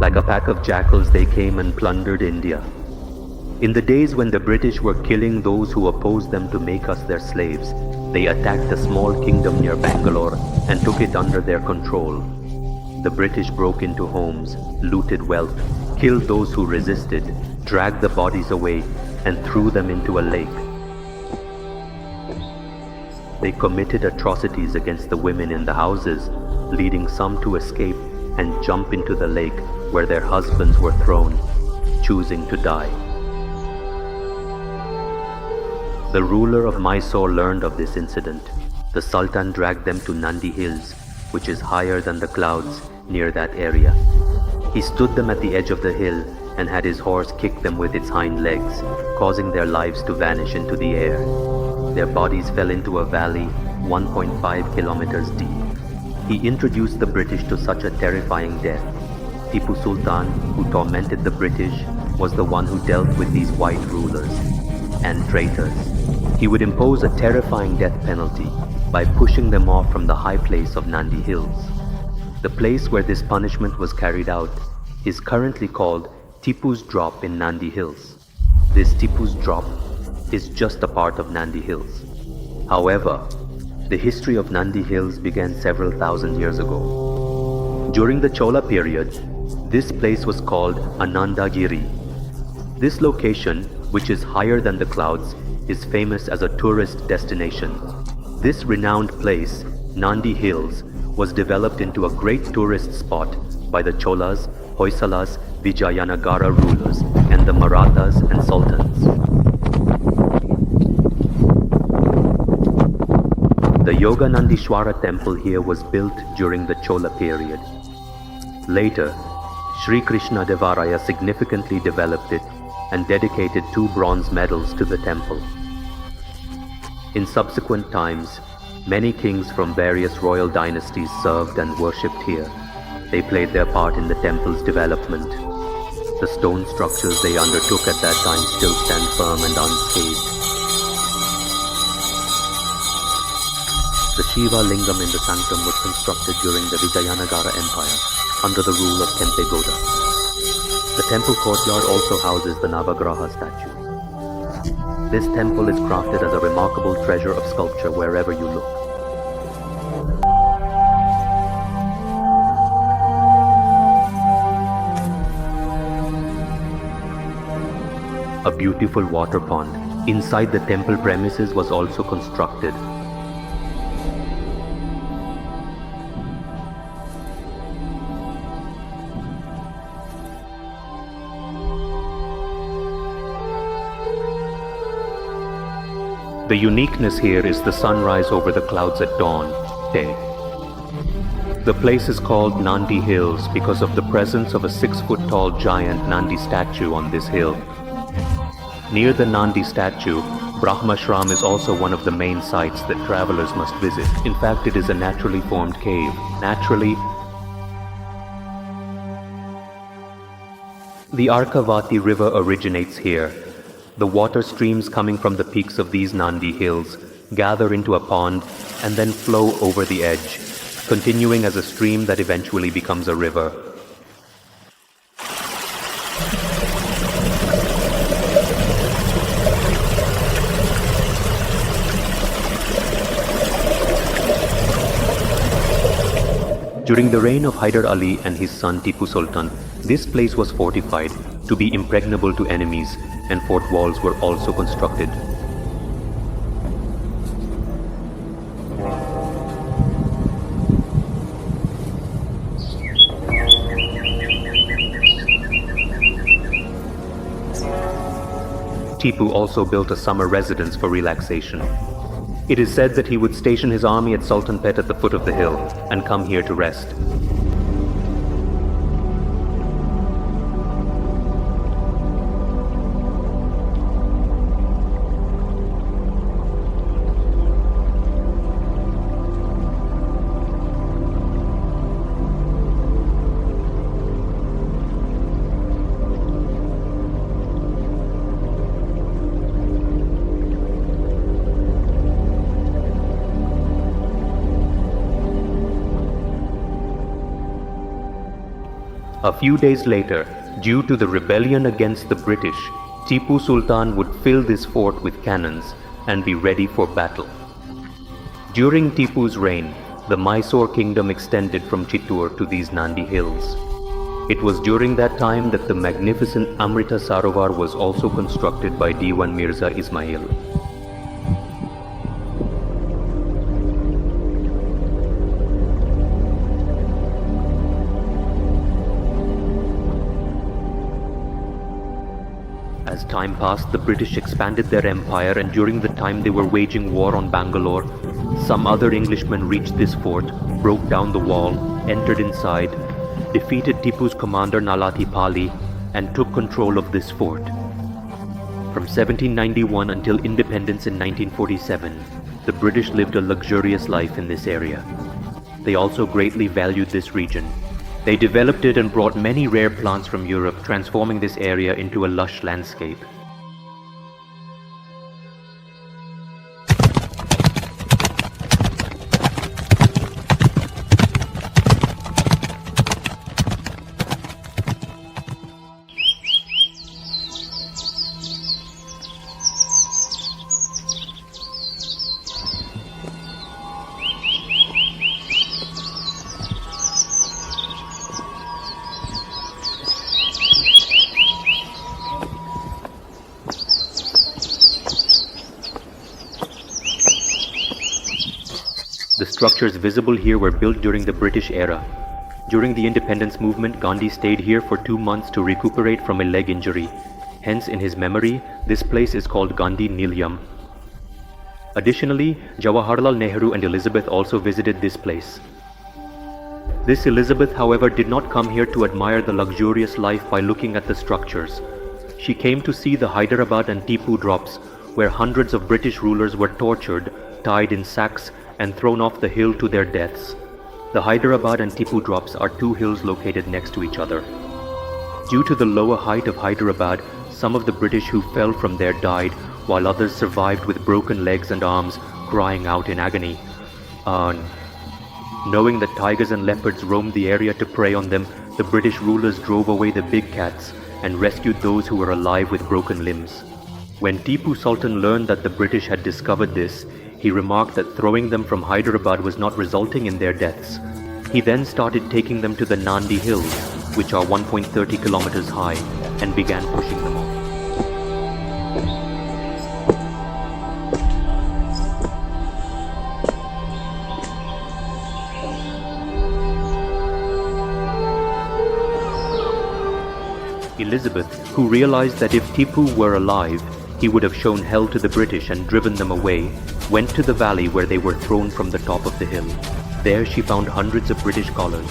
Like a pack of jackals, they came and plundered India. In the days when the British were killing those who opposed them to make us their slaves, they attacked a small kingdom near Bangalore and took it under their control. The British broke into homes, looted wealth, killed those who resisted, dragged the bodies away, and threw them into a lake. They committed atrocities against the women in the houses, leading some to escape and jump into the lake where their husbands were thrown, choosing to die. The ruler of Mysore learned of this incident. The Sultan dragged them to Nandi Hills, which is higher than the clouds near that area. He stood them at the edge of the hill and had his horse kick them with its hind legs, causing their lives to vanish into the air. Their bodies fell into a valley 1.5 kilometers deep. He introduced the British to such a terrifying death. Tipu Sultan, who tormented the British, was the one who dealt with these white rulers and traitors. He would impose a terrifying death penalty by pushing them off from the high place of Nandi Hills. The place where this punishment was carried out is currently called Tipu's Drop in Nandi Hills. This Tipu's Drop is just a part of Nandi Hills. However, the history of Nandi Hills began several thousand years ago. During the Chola period, this place was called Anandagiri. This location, which is higher than the clouds, is famous as a tourist destination. This renowned place, Nandi Hills, was developed into a great tourist spot by the Cholas, Hoysalas, Vijayanagara rulers, and the Marathas and Sultans. The Yoganandishwara Temple here was built during the Chola period. Later, Sri Krishna Devaraya significantly developed it and dedicated 2 bronze medals to the temple. In subsequent times, many kings from various royal dynasties served and worshipped here. They played their part in the temple's development. The stone structures they undertook at that time still stand firm and unscathed. The Shiva Lingam in the sanctum was constructed during the Vijayanagara Empire under the rule of Kempegoda. The temple courtyard also houses the Navagraha statue. This temple is crafted as a remarkable treasure of sculpture wherever you look. A beautiful water pond inside the temple premises was also constructed. The uniqueness here is the sunrise over the clouds at dawn, day. The place is called Nandi Hills because of the presence of a 6-foot-tall giant Nandi statue on this hill. Near the Nandi statue, Brahmashram is also one of the main sites that travelers must visit. In fact, it is a naturally formed cave. The Arkavati River originates here. The water streams coming from the peaks of these Nandi Hills gather into a pond and then flow over the edge, continuing as a stream that eventually becomes a river. During the reign of Hyder Ali and his son Tipu Sultan, this place was fortified to be impregnable to enemies, and fort walls were also constructed. Tipu also built a summer residence for relaxation. It is said that he would station his army at Sultanpet at the foot of the hill and come here to rest. A few days later, due to the rebellion against the British, Tipu Sultan would fill this fort with cannons and be ready for battle. During Tipu's reign, the Mysore kingdom extended from Chittoor to these Nandi Hills. It was during that time that the magnificent Amrita Sarovar was also constructed by Diwan Mirza Ismail. As time passed, the British expanded their empire, and during the time they were waging war on Bangalore, some other Englishmen reached this fort, broke down the wall, entered inside, defeated Tipu's commander Nalati Pali, and took control of this fort. From 1791 until independence in 1947, the British lived a luxurious life in this area. They also greatly valued this region. They developed it and brought many rare plants from Europe, transforming this area into a lush landscape. The structures visible here were built during the British era. During the independence movement, Gandhi stayed here for 2 months to recuperate from a leg injury. Hence, in his memory, this place is called Gandhi Nilayam. Additionally, Jawaharlal Nehru and Elizabeth also visited this place. This Elizabeth, however, did not come here to admire the luxurious life by looking at the structures. She came to see the Hyderabad and Tipu drops, where hundreds of British rulers were tortured, tied in sacks, and thrown off the hill to their deaths. The Hyderabad and Tipu drops are 2 hills located next to each other. Due to the lower height of Hyderabad, some of the British who fell from there died, while others survived with broken legs and arms, crying out in agony. Knowing that tigers and leopards roamed the area to prey on them, the British rulers drove away the big cats and rescued those who were alive with broken limbs. When Tipu Sultan learned that the British had discovered this, he remarked that throwing them from Hyderabad was not resulting in their deaths. He then started taking them to the Nandi Hills, which are 1.30 kilometers high, and began pushing them off. Elizabeth, who realized that if Tipu were alive, he would have shown hell to the British and driven them away, went to the valley where they were thrown from the top of the hill. There she found hundreds of British scholars.